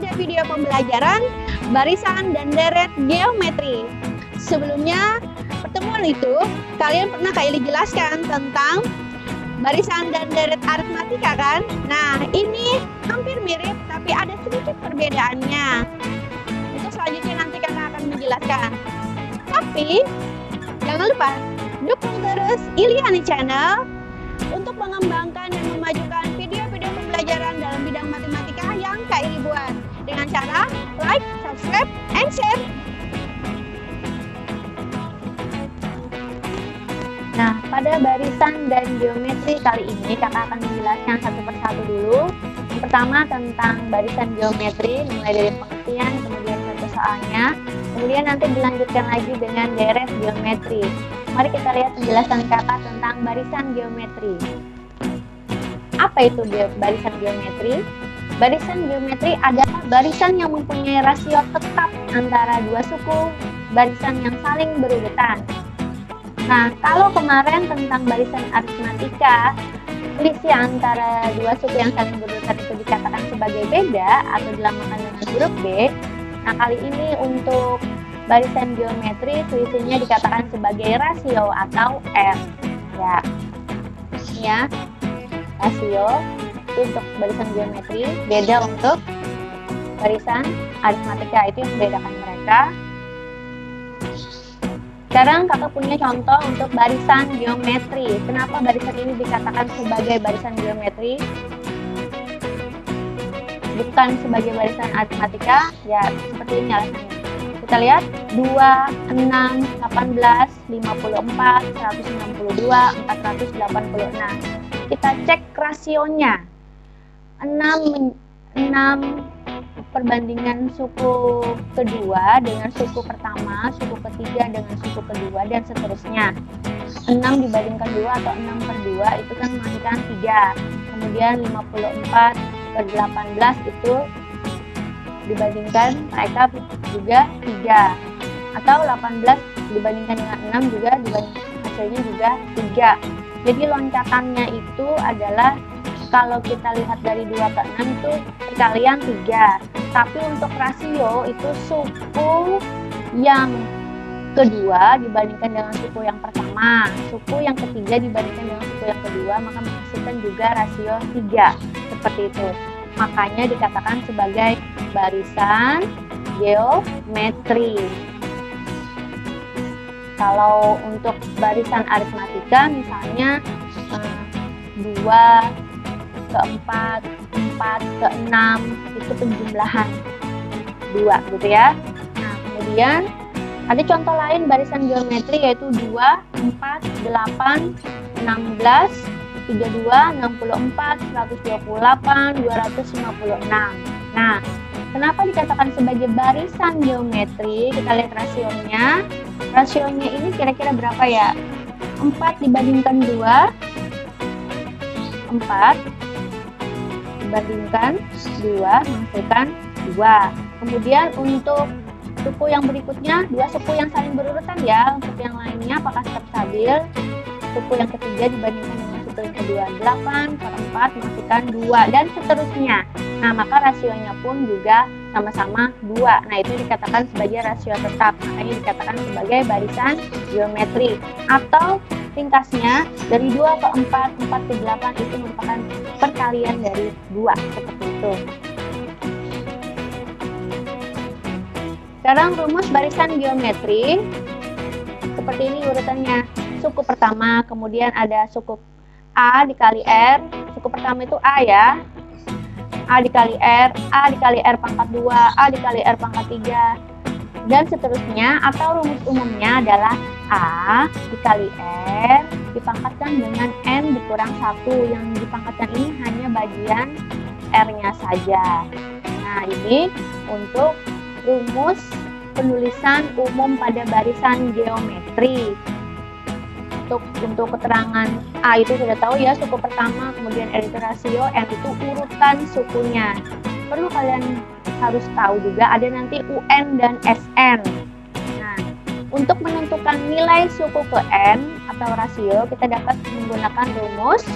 pada video pembelajaran barisan dan deret geometri. Sebelumnya pertemuan itu kalian pernah Kak Ili jelaskan tentang barisan dan deret aritmatika kan? Nah, ini hampir mirip tapi ada sedikit perbedaannya. Itu selanjutnya nanti Kakak akan menjelaskan. Tapi jangan lupa dukung terus Iliani Channel untuk mengembangkan dan memajukan video-video pembelajaran dalam bidang matematika yang Kak Ili buat dengan cara like, subscribe, and share. Nah, pada barisan dan geometri kali ini kakak akan menjelaskan satu persatu dulu. Yang pertama tentang barisan geometri, mulai dari pengertian, kemudian contoh soalnya, kemudian nanti dilanjutkan lagi dengan deret geometri. Mari kita lihat penjelasan kakak tentang barisan geometri. Apa itu barisan geometri? Barisan geometri adalah barisan yang mempunyai rasio tetap antara dua suku barisan yang saling berurutan. Nah, kalau kemarin tentang barisan aritmatika, selisih antara dua suku yang saling berurutan itu dikatakan sebagai beda atau dilamakan dengan huruf B. Nah, kali ini untuk barisan geometri selisihnya dikatakan sebagai rasio atau R. Ya, rasio itu untuk barisan geometri, beda untuk barisan aritmatika, itu yang membedakan mereka. Sekarang kakak punya contoh untuk barisan geometri. Kenapa barisan ini dikatakan sebagai barisan geometri? Bukan sebagai barisan aritmatika, ya seperti ini alasannya. Kita lihat 2, 6, 18, 54, 162, 486. Kita cek rasionya. 6 perbandingan suku kedua dengan suku pertama, suku ketiga dengan suku kedua, dan seterusnya. 6 dibandingkan 2 atau 6/2 itu kan menghasilkan 3. Kemudian 54 per 18 itu dibandingkan mereka juga 3. Atau 18 dibandingkan dengan 6 juga hasilnya juga 3. Jadi loncatannya itu adalah kalau kita lihat dari 2 ke 6 itu perkalian 3. Tapi untuk rasio itu suku yang kedua dibandingkan dengan suku yang pertama, suku yang ketiga dibandingkan dengan suku yang kedua, maka menghasilkan juga rasio 3. Seperti itu. Makanya dikatakan sebagai barisan geometri. Kalau untuk barisan aritmatika misalnya 2 ke 4, 4 ke 6 itu penjumlahan 2 gitu ya. Nah, kemudian ada contoh lain barisan geometri yaitu 2, 4, 8, 16, 32, 64, 128, 256. Nah, kenapa dikatakan sebagai barisan geometri? Kita lihat rasionya. Rasionya ini kira-kira berapa ya? 4 dibandingkan 2, 4 dibandingkan 2 menghasilkan 2. Kemudian untuk suku yang berikutnya, 2 suku yang saling berurutan ya. Untuk yang lainnya apakah tetap stabil? Suku yang ketiga dibandingkan dengan suku yang kedua 8 per 4 menghasilkan 2 dan seterusnya. Nah, maka rasionya pun juga sama-sama 2. Nah, itu dikatakan sebagai rasio tetap. Makanya dikatakan sebagai barisan geometri. Atau ringkasnya dari 2 ke 4, 4 ke 8 itu merupakan perkalian dari 2, seperti itu. Sekarang rumus barisan geometri seperti ini urutannya. Suku pertama, kemudian ada suku A dikali R. Suku pertama itu A ya. A dikali R pangkat 2, A dikali R pangkat 3, dan seterusnya. Atau rumus umumnya adalah A dikali R dipangkatkan dengan N dikurang 1. Yang dipangkatkan ini hanya bagian R-nya saja. Nah, ini untuk rumus penulisan umum pada barisan geometri. Untuk keterangan A itu sudah tahu ya, suku pertama, kemudian R itu rasio, N itu urutan sukunya. Perlu kalian harus tahu juga ada nanti UN dan SN. Nah, untuk menentukan nilai suku ke N atau rasio, kita dapat menggunakan rumus.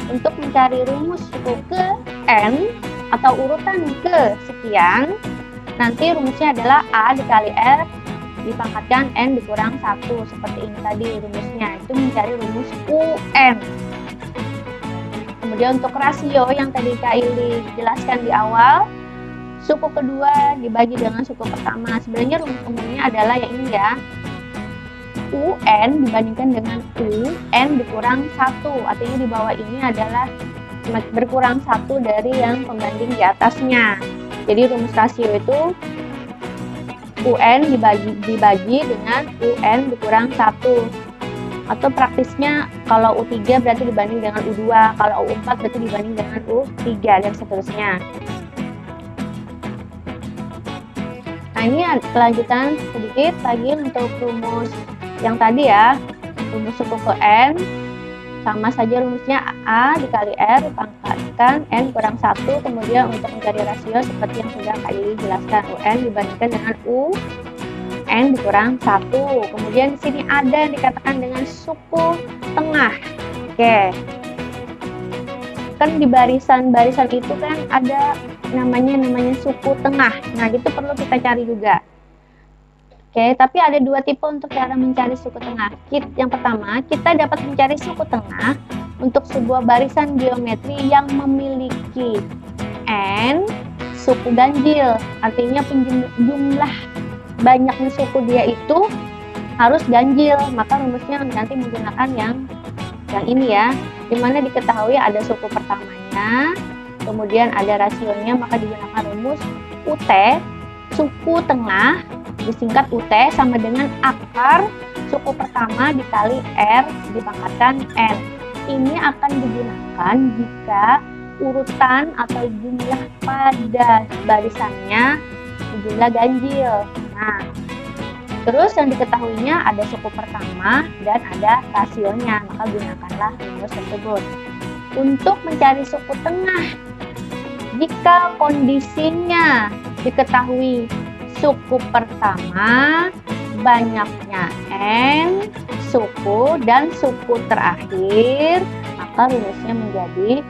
Untuk mencari rumus suku ke N, atau urutan kesekian, nanti rumusnya adalah A dikali R dipangkatkan N dikurang 1. Seperti ini tadi rumusnya, itu mencari rumus UN. Kemudian untuk rasio yang tadi Kak Ili jelaskan di awal, suku kedua dibagi dengan suku pertama. Sebenarnya rumus umumnya adalah yang ini ya, UN dibandingkan dengan UN dikurang 1. Artinya di bawah ini adalah berkurang 1 dari yang pembanding di atasnya. Jadi rumus rasio itu UN dibagi dengan UN dikurang 1. Atau praktisnya kalau U3 berarti dibanding dengan U2, kalau U4 berarti dibanding dengan U3, dan seterusnya. Nah, ini kelanjutan sedikit lagi untuk rumus yang tadi ya, rumus suku ke N. Sama saja rumusnya A dikali R dipangkatkan N kurang 1. Kemudian untuk mencari rasio seperti yang sudah Kak Ili jelaskan, UN dibandingkan dengan U N dikurang 1. Kemudian di sini ada yang dikatakan dengan suku tengah. Oke. Kan di barisan-barisan itu kan ada namanya suku tengah. Nah, itu perlu kita cari juga. Oke, tapi ada dua tipe untuk cara mencari suku tengah. Yang pertama, kita dapat mencari suku tengah untuk sebuah barisan geometri yang memiliki N suku ganjil. Artinya jumlah banyaknya suku dia itu harus ganjil. Maka rumusnya nanti menggunakan yang ini ya, dimana diketahui ada suku pertamanya, kemudian ada rasionya, maka digunakan rumus UT, suku tengah disingkat UT sama dengan akar suku pertama dikali R dipangkatkan N. Ini akan digunakan jika urutan atau jumlah pada barisannya jumlah ganjil. Nah, terus yang diketahuinya ada suku pertama dan ada rasionya, maka gunakanlah rumus tersebut. Untuk mencari suku tengah, jika kondisinya diketahui suku pertama banyaknya N suku dan suku terakhir, maka rumusnya menjadi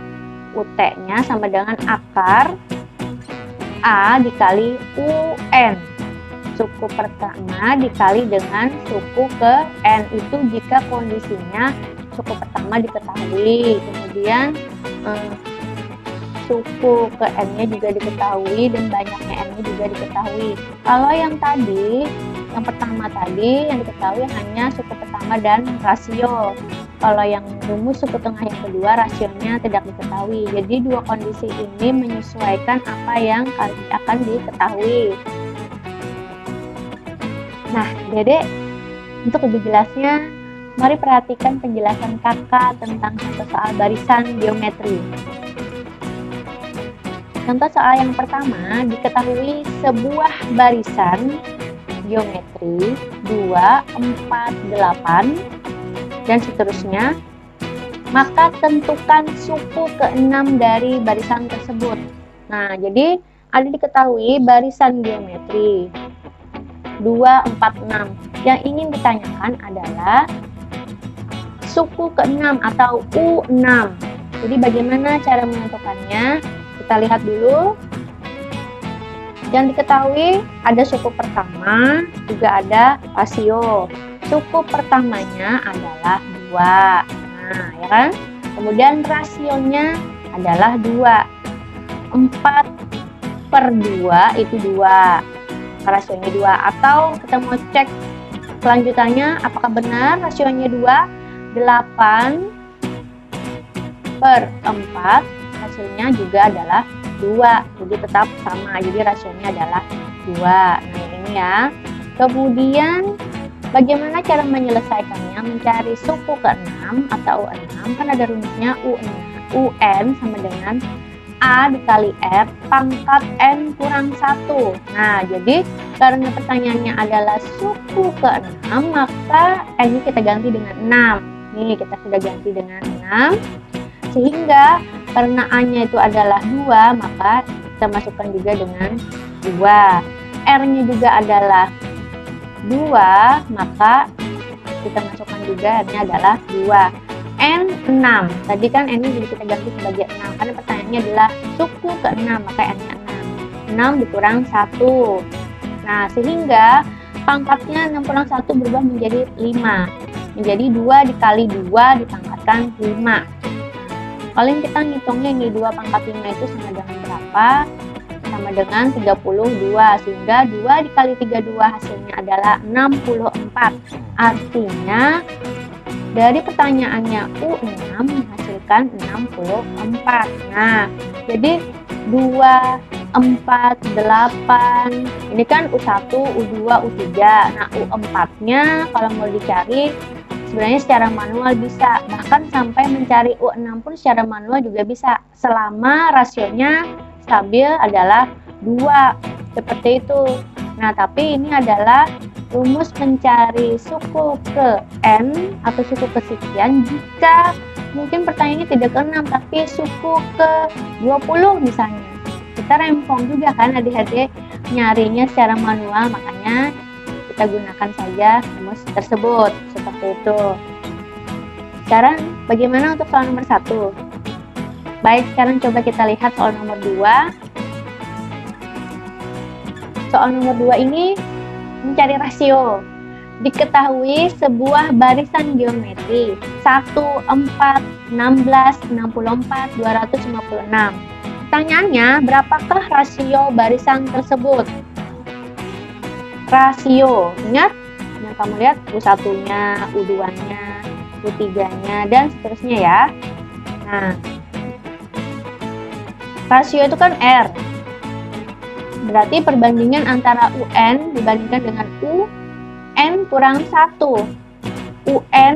UT-nya sama dengan akar A dikali UN. Suku pertama dikali dengan suku ke N, itu jika kondisinya suku pertama diketahui, kemudian suku ke N-nya juga diketahui dan banyaknya N-nya juga diketahui. Kalau yang tadi, yang pertama tadi yang diketahui hanya suku pertama dan rasio. Kalau yang rumus suku tengah yang kedua, rasionya tidak diketahui. Jadi dua kondisi ini menyesuaikan apa yang akan diketahui. Nah, Dede, untuk lebih jelasnya, mari perhatikan penjelasan Kakak tentang contoh soal barisan geometri. Contoh soal yang pertama, diketahui sebuah barisan geometri 2, 4, 8, dan seterusnya, maka tentukan suku ke-6 dari barisan tersebut. Nah, jadi ada diketahui barisan geometri 2, 4, 6. Yang ingin ditanyakan adalah suku ke-6 atau U6. Jadi bagaimana cara menentukannya? Kita lihat dulu. Yang diketahui ada suku pertama, juga ada rasio. Suku pertamanya adalah 2. Nah, ya kan? Kemudian rasionya adalah 2. 4/2 itu 2. Rasionya 2. Atau kita mau cek kelanjutannya apakah benar rasionya 2. 8/4 hasilnya juga adalah 2, jadi tetap sama, jadi rasionya adalah 2. Nah, ini ya. Kemudian bagaimana cara menyelesaikannya? Mencari suku ke-6 atau U6, kan ada rumusnya UN sama dengan A dikali R pangkat N kurang 1. Nah, jadi karena pertanyaannya adalah suku ke-6, maka N-nya kita ganti dengan 6. Nih, kita sudah ganti dengan 6. Sehingga karena A-nya itu adalah 2, maka kita masukkan juga dengan 2. R-nya juga adalah 2, maka kita masukkan juga R-nya adalah 2. N 6. Tadi kan N-nya jadi kita ganti sebagai 6. karena pertanyaannya adalah suku ke-6, maka N-nya 6. 6 dikurang 1. Nah, sehingga pangkatnya 6 kurang 1 berubah menjadi 5. Menjadi 2 dikali 2 dipangkatkan 5. Kalau yang kita ngitungnya ini 2 pangkat 5 itu sama dengan berapa? Sama dengan 32, sehingga 2 dikali 32 hasilnya adalah 64. Artinya dari pertanyaannya U6 menghasilkan 64. Nah, jadi 2, 4, 8 ini kan U1, U2, U3. Nah, U4-nya kalau mau dicari sebenarnya secara manual bisa, bahkan sampai mencari U6 pun secara manual juga bisa, selama rasionya stabil adalah 2, seperti itu. Nah, tapi ini adalah rumus mencari suku ke N atau suku kesekian jika mungkin pertanyaannya tidak ke 6 tapi suku ke 20 misalnya. Kita rempong juga kan adik-adik nyarinya secara manual, makanya kita gunakan saja rumus tersebut seperti itu. Sekarang bagaimana untuk soal nomor 1? Baik, sekarang coba kita lihat soal nomor 2. Soal nomor 2 ini mencari rasio. Diketahui sebuah barisan geometri 1, 4, 16, 64, 256. Pertanyaannya, berapakah rasio barisan tersebut? Rasio, ingat yang kamu lihat U1-nya, U2-nya, U3-nya, dan seterusnya ya. Nah, rasio itu kan R. Berarti perbandingan antara UN dibandingkan dengan UN kurang 1. UN,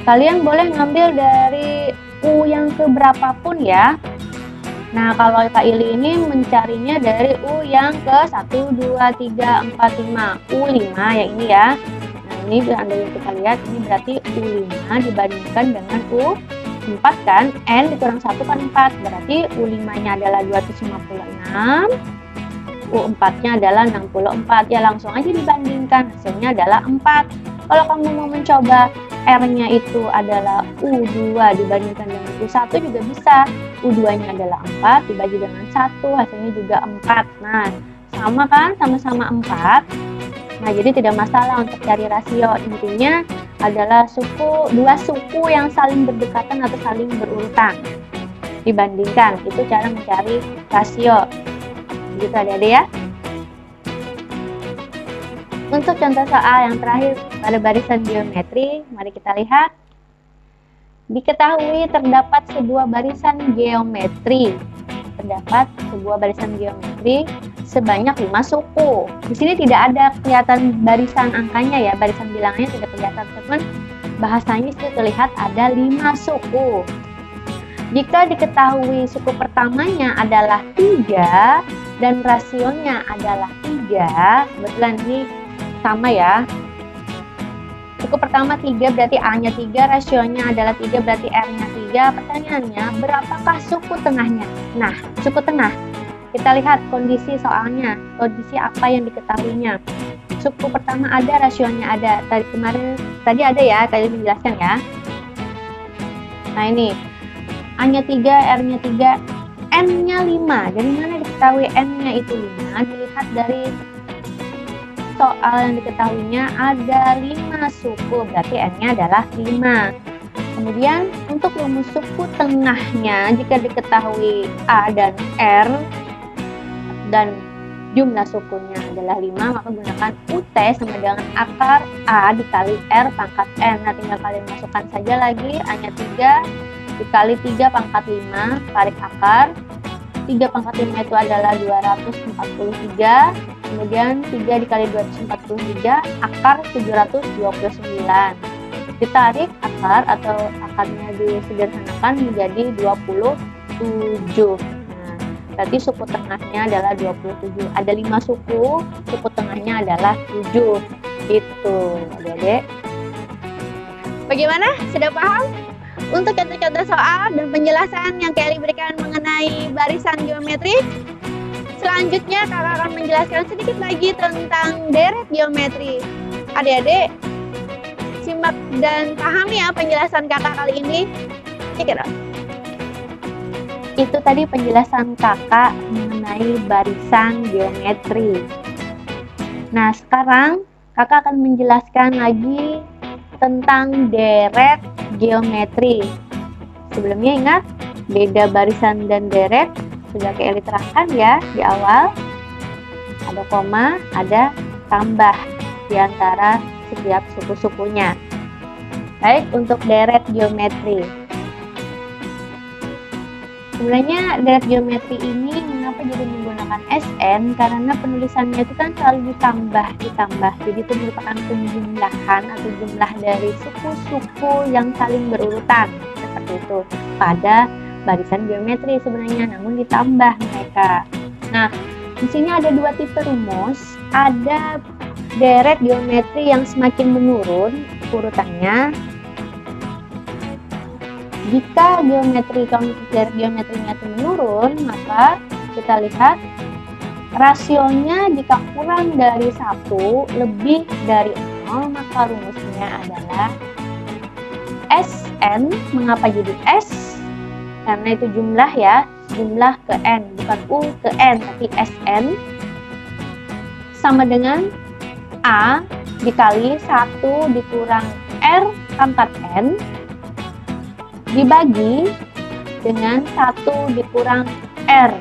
kalian boleh ngambil dari U yang keberapapun ya. Nah, kalau Kak Ili ini mencarinya dari U yang ke 1, 2, 3, 4, 5. U5 yang ini ya. Nah, ini Anda yang kita lihat, ini berarti U5 dibandingkan dengan U4 kan. N dikurang 1 kan 4. Berarti U5-nya adalah 256. U4-nya adalah 64. Ya, langsung aja dibandingkan. Hasilnya adalah 4. Kalau kamu mau mencoba R-nya itu adalah U2 dibandingkan dengan U1 juga bisa. U2-nya adalah 4 dibagi dengan 1, hasilnya juga 4. Nah, sama kan? Sama-sama 4. Nah, jadi tidak masalah untuk cari rasio. Intinya adalah dua suku yang saling berdekatan atau saling berurutan. Dibandingkan, itu cara mencari rasio. Begitu adik-adik ya. Untuk contoh soal yang terakhir pada barisan geometri, mari kita lihat. Diketahui terdapat sebuah barisan geometri. Sebanyak 5 suku. Di sini tidak ada kelihatan barisan angkanya ya, barisan bilangannya tidak kelihatan, teman. Bahasanya itu terlihat ada 5 suku. Jika diketahui suku pertamanya adalah 3 dan rasionya adalah 3, kebetulan ini sama ya. Suku pertama 3 berarti A-nya 3, rasionya adalah 3 berarti R-nya 3. Pertanyaannya, berapakah suku tengahnya? Nah, suku tengah. Kita lihat kondisi soalnya, kondisi apa yang diketahuinya. Suku pertama ada, rasionya ada. Tadi ada ya, tadi menjelaskan ya. Nah ini, A-nya 3, R-nya 3, N-nya 5. Dari mana diketahui N-nya itu 5? Dilihat dari soal yang diketahuinya ada 5 suku, berarti N-nya adalah 5. Kemudian untuk rumus suku tengahnya, jika diketahui A dan R dan jumlah sukunya adalah 5, maka gunakan UT sama dengan akar A dikali R pangkat N. Nah, tinggal kalian masukkan saja lagi, A-nya 3 dikali 3 pangkat 5, tarik akar. 3 pangkat 5 itu adalah 243, kemudian 3 dikali 243, akar 729. Ditarik akar atau akarnya disederhanakan menjadi 27. Nah, berarti suku tengahnya adalah 27. Ada 5 suku tengahnya adalah 7. Itu, adik-adik. Bagaimana? Sudah paham? Untuk contoh-contoh soal dan penjelasan yang Kelly berikan mengenai barisan geometri, selanjutnya kakak akan menjelaskan sedikit lagi tentang deret geometri. Adik-adik, simak dan pahami ya penjelasan kakak kali ini. Check it out. Itu tadi penjelasan kakak mengenai barisan geometri. Nah, sekarang kakak akan menjelaskan lagi tentang deret geometri. Sebelumnya ingat, beda barisan dan deret sudah Kak Eli terangkan ya di awal. Ada koma, ada tambah di antara setiap suku-sukunya. Baik, untuk deret geometri. Sebenarnya deret geometri ini mengapa jadi menggunakan SN? Karena penulisannya itu kan selalu ditambah. Jadi itu merupakan penjumlahan atau jumlah dari suku-suku yang saling berurutan. Seperti itu. Pada barisan geometri sebenarnya, namun ditambah mereka. Nah, di sini ada dua tipe rumus. Ada deret geometri yang semakin menurun urutannya. Jika deret geometrinya itu menurun, maka kita lihat rasionya jika kurang dari 1 lebih dari 0, maka rumusnya adalah Sn. Mengapa jadi S? Karena itu jumlah ya, jumlah ke N, bukan U ke N, tapi Sn sama dengan A dikali 1 dikurang R pangkat N dibagi dengan 1 dikurang R.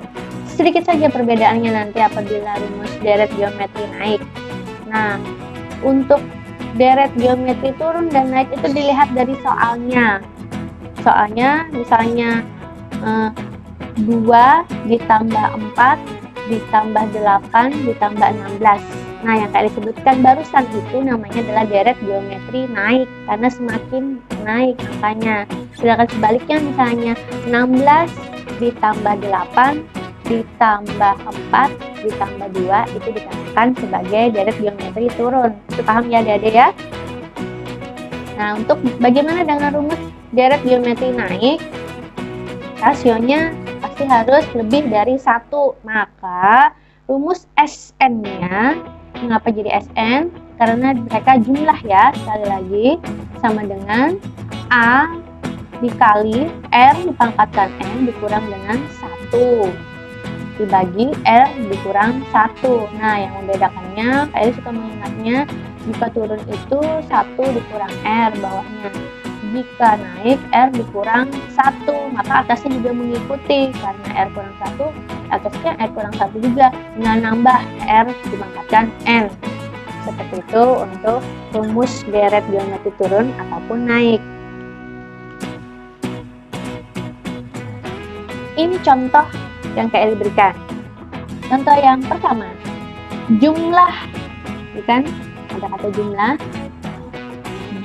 Sedikit saja perbedaannya nanti apabila rumus deret geometri naik. Nah, untuk deret geometri turun dan naik itu dilihat dari soalnya. Soalnya misalnya 2 ditambah 4 ditambah 8 ditambah 16. Nah, yang tadi disebutkan barusan itu namanya adalah deret geometri naik karena semakin naik angkanya. Sedangkan sebaliknya misalnya 16 ditambah 8 ditambah 4 ditambah 2 itu dikatakan sebagai deret geometri turun. Itu paham ya Adik-adik ya? Nah, untuk bagaimana dengan rumus deret geometri naik? Rasionya pasti harus lebih dari 1. Maka rumus Sn-nya, mengapa jadi Sn? Karena mereka jumlah ya, sekali lagi, sama dengan A dikali R dipangkatkan N dikurang dengan 1 dibagi R dikurang 1. Nah, yang membedakannya, saya suka mengingatnya, jika turun itu 1 dikurang R bawahnya. Jika naik R dikurang 1, maka atasnya juga mengikuti. Karena R kurang 1, atasnya R kurang 1 juga. Tinggal nambah R dipangkatkan N. Seperti itu untuk rumus deret geometri turun ataupun naik. Ini contoh yang Kak Eli berikan. Contoh yang pertama, jumlah, bukan? Ada kata jumlah.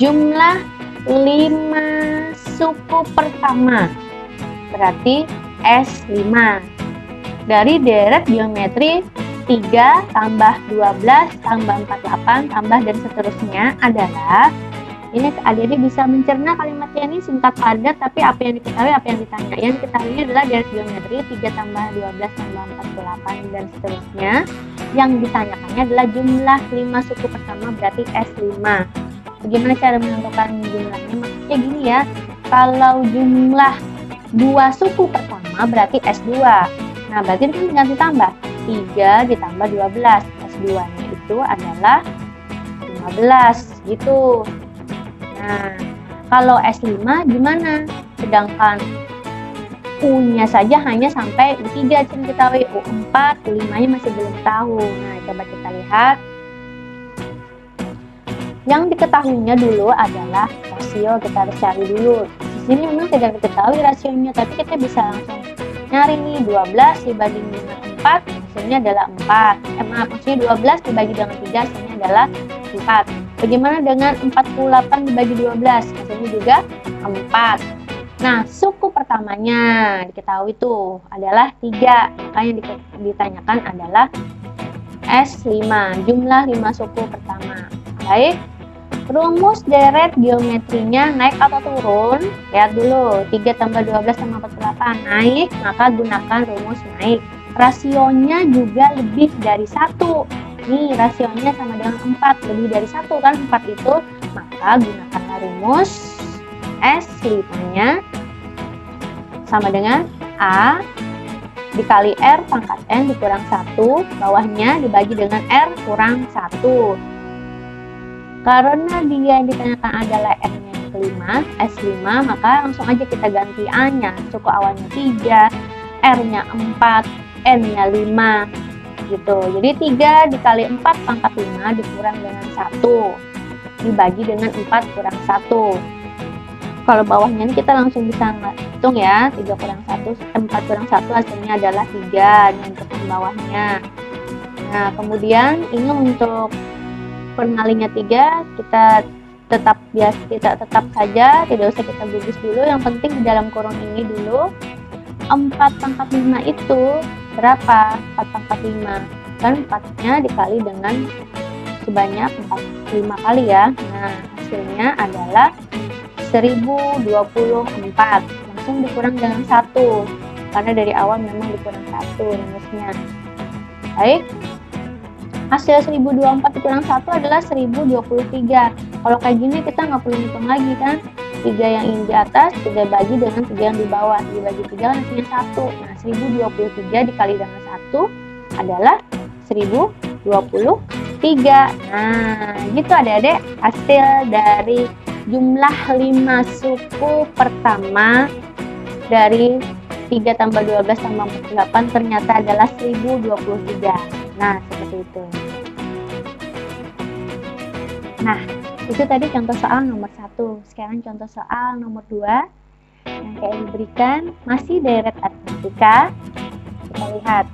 Jumlah 5 suku pertama, berarti S5. Dari deret geometri 3 tambah 12 tambah 48 tambah dan seterusnya adalah, ini adik-adik bisa mencerna kalimatnya ini singkat padat, tapi apa yang diketahui, apa yang ditanya. Yang diketahui adalah deret geometri 3 tambah 12 tambah 48 dan seterusnya. Yang ditanyakannya adalah jumlah 5 suku pertama, berarti S5. Bagaimana cara menentukan jumlahnya? Maksudnya gini ya, kalau jumlah 2 suku pertama berarti S2. Nah, berarti kan tinggal ditambah 3 ditambah 12. S2-nya itu adalah 15 gitu. Nah, kalau S5 gimana? Sedangkan U-nya saja hanya sampai U3 kita tahu, U4, U5-nya masih belum tahu. Nah, coba kita lihat. Yang diketahuinya dulu adalah rasio, kita harus cari dulu. Di sini memang tidak diketahui rasionya, tapi kita bisa langsung nyari nih 12 dibagi dengan 4, hasilnya adalah 4. Maksudnya 12 dibagi dengan 3, hasilnya adalah 4. Bagaimana dengan 48 dibagi 12? Hasilnya juga 4. Nah, suku pertamanya diketahui tuh adalah 3. Maka yang ditanyakan adalah S5, jumlah 5 suku pertama. Baik. Rumus deret geometrinya naik atau turun? Lihat dulu, 3 tambah 12 tambah 48 naik, maka gunakan rumus naik. Rasionya juga lebih dari 1. Nih, rasionya sama dengan 4, lebih dari 1 kan 4 itu, maka gunakanlah rumus S5-nya sama dengan A dikali R pangkat N dikurang 1, bawahnya dibagi dengan R kurang 1. Karena dia yang ditanyakan adalah R-nya yang kelima, S5, maka langsung aja kita ganti A-nya. Suku awalnya 3, R-nya 4, N-nya 5. Gitu. Jadi 3 dikali 4 pangkat 5 dikurang dengan 1. Dibagi dengan 4 kurang 1. Kalau bawahnya ini kita langsung bisa hitung ya, 3 kurang 1, 4 kurang 1 hasilnya adalah 3, ini untuk yang bawahnya. Nah, kemudian ini untuk pengalinya 3, kita tetap saja, tidak usah kita gugus dulu, yang penting di dalam kurung ini dulu. 4 pangkat 5 itu berapa? 4 pangkat 5, kan 4-nya dikali dengan sebanyak 5 kali ya. Nah, hasilnya adalah 1024, langsung dikurang dengan 1 karena dari awal memang dikurang 1 rumusnya. Baik, hasil 1024 dikurang 1 adalah 1023. Kalau kayak gini kita nggak perlu hitung lagi kan, 3 yang ini di atas 3 bagi dengan 3 yang di bawah, 3 bagi 3 kan hasilnya 1. Nah, 1023 dikali dengan 1 adalah 1023. Nah, gitu adik-adik, hasil dari jumlah 5 suku pertama dari 3 tambah 12 tambah 48 ternyata adalah 1023. Nah, seperti itu. Nah, itu tadi contoh soal nomor 1. Sekarang contoh soal nomor 2 yang kayak diberikan masih deret aritmatika. Kita lihat.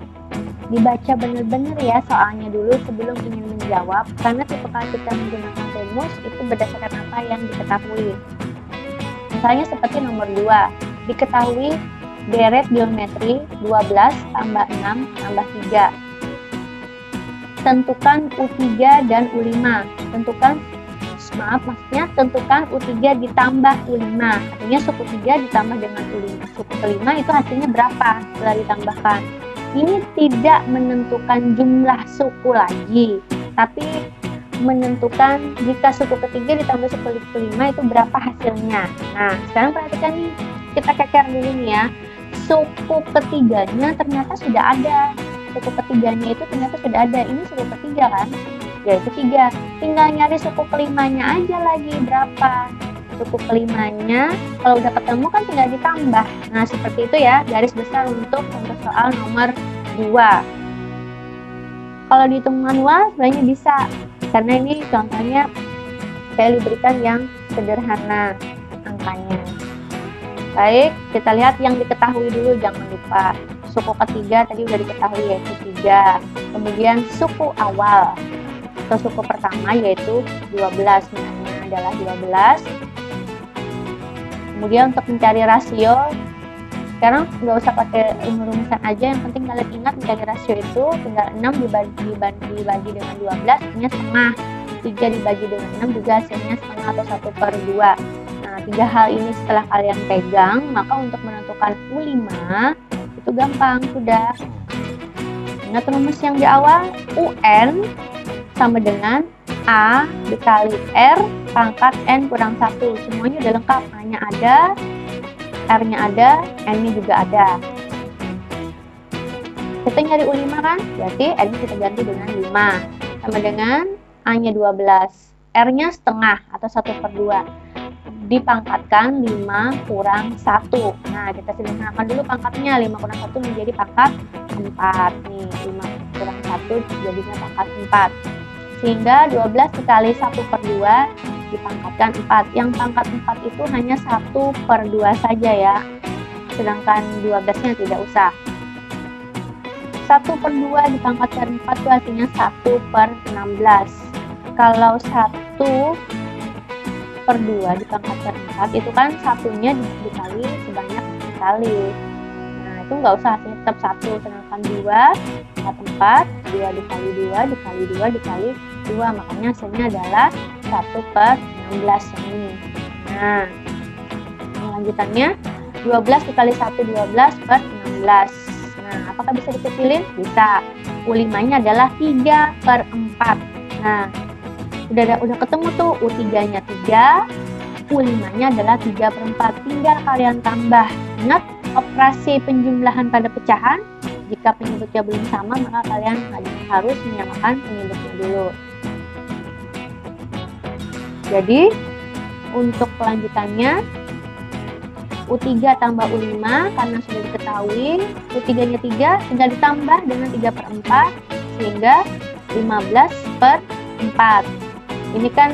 Dibaca benar-benar ya soalnya dulu sebelum ingin menjawab, karena tipikal kita menggunakan rumus itu berdasarkan apa yang diketahui. Misalnya seperti nomor 2, diketahui deret geometri 12 tambah 6 tambah 3. Tentukan U3 dan U5. Tentukan U3 ditambah U5. Artinya suku 3 ditambah dengan U5. Suku kelima itu hasilnya berapa setelah ditambahkan. Ini tidak menentukan jumlah suku lagi, tapi menentukan jika suku ketiga ditambah suku kelima itu berapa hasilnya. Nah, sekarang perhatikan nih, kita keker dulu nih ya. Suku ketiganya ternyata sudah ada. Suku ketiganya itu ternyata sudah ada. Ini suku ketiga kan? Yaitu 3. Tinggal nyari suku kelimanya aja lagi berapa. Suku kelimanya kalau udah ketemu kan tinggal ditambah. Nah, seperti itu ya garis besar untuk soal nomor 2. Kalau dihitung manual sebenarnya bisa, karena ini contohnya saya diberikan yang sederhana angkanya. Baik, kita lihat yang diketahui dulu, jangan lupa. Suku ketiga tadi udah diketahui yaitu 3. Kemudian suku awal atau suku pertama yaitu 12, nilainya adalah 12. Kemudian untuk mencari rasio, sekarang nggak usah pakai rumusan aja, yang penting kalian ingat mencari rasio itu tinggal 6 dibagi dengan 12 hasilnya setengah, 3 dibagi dengan 6 juga hasilnya setengah atau 1/2. Nah, 3 hal ini setelah kalian pegang, maka untuk menentukan U5 itu gampang, sudah. Ingat rumus yang di awal, UN sama dengan A dikali R pangkat N kurang 1. Semuanya udah lengkap, hanya ada R-nya ada, N-nya juga ada. Kita nyari U5 kan? Berarti N-nya kita ganti dengan 5. Sama dengan A-nya 12. R-nya setengah atau 1/2. Dipangkatkan 5 kurang 1. Nah, kita sederhanakan dulu pangkatnya. 5 kurang 1 menjadi pangkat 4. Nih, 5 kurang 1 jadinya pangkat 4. Sehingga 12 dikali 1/2 dipangkatkan 4. Yang pangkat 4 itu hanya 1/2 saja ya. Sedangkan 12-nya tidak usah. 1/2 dipangkatkan 4 itu hasilnya 1/16. Kalau 1/2 dipangkatkan 4 itu kan satunya dikali sebanyak kali. Nah, itu nggak usah, hasilnya tetap 1. Sedangkan 2 4, 2 dikali 2 dikali 2 dikali 2, makanya hasilnya adalah 1/16 ini. Nah, lanjutannya 12 dikali 1 12/16. Nah, apakah bisa dikecilin? Bisa. U5-nya adalah 3/4. Nah, udah ketemu tuh, U3-nya 3, U5-nya adalah 3/4. Tinggal kalian tambah. Ingat, operasi penjumlahan pada pecahan. Jika penyebutnya belum sama, maka kalian harus menyamakan penyebutnya dulu. Jadi, untuk kelanjutannya, U3 tambah U5 karena sudah diketahui U3-nya 3 tinggal ditambah dengan 3/4 sehingga 15/4. Ini kan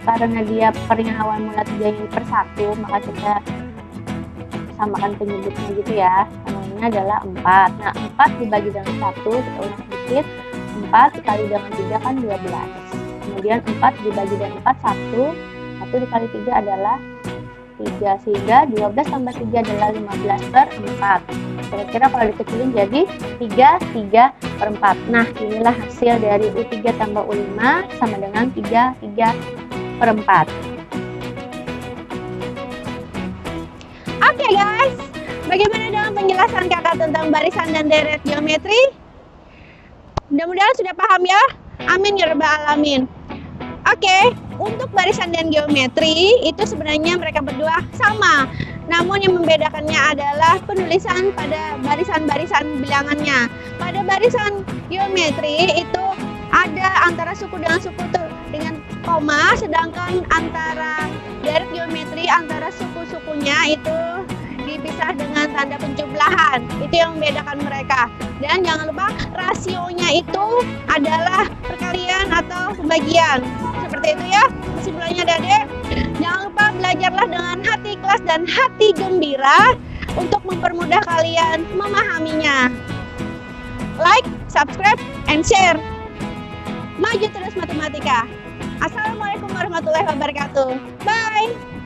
karena dia peringawan mula 3/1, maka kita samakan penyebutnya gitu ya. Namanya adalah 4. Nah, 4 dibagi dengan 1, kita ulang sedikit. 4 dikali dengan 3 kan 12. Kemudian 4 dibagi dengan 4, 1. 1 dikali 3 adalah 3, sehingga 12 tambah 3 adalah 15/4. Kira-kira kalau dikecilin jadi 3/4. Nah, inilah hasil dari U3 tambah U5 sama dengan 3/4. Oke guys, bagaimana dengan penjelasan kakak tentang barisan dan deret geometri? Mudah-mudahan sudah paham ya. Amin ya rabbal alamin. Oke, untuk barisan dan geometri itu sebenarnya mereka berdua sama. Namun yang membedakannya adalah penulisan pada barisan-barisan bilangannya. Pada barisan geometri itu ada antara suku dengan suku dengan koma, sedangkan antara deret geometri antara suku-sukunya itu dipisah dengan tanda penjumlahan. Itu yang membedakan mereka. Dan jangan lupa rasionya itu adalah perkalian atau pembagian. Seperti itu ya kesimpulannya Adik-adik. Jangan lupa belajarlah dengan hati ikhlas dan hati gembira untuk mempermudah kalian memahaminya. Like, subscribe, and share. Maju terus matematika. Assalamualaikum warahmatullahi wabarakatuh. Bye.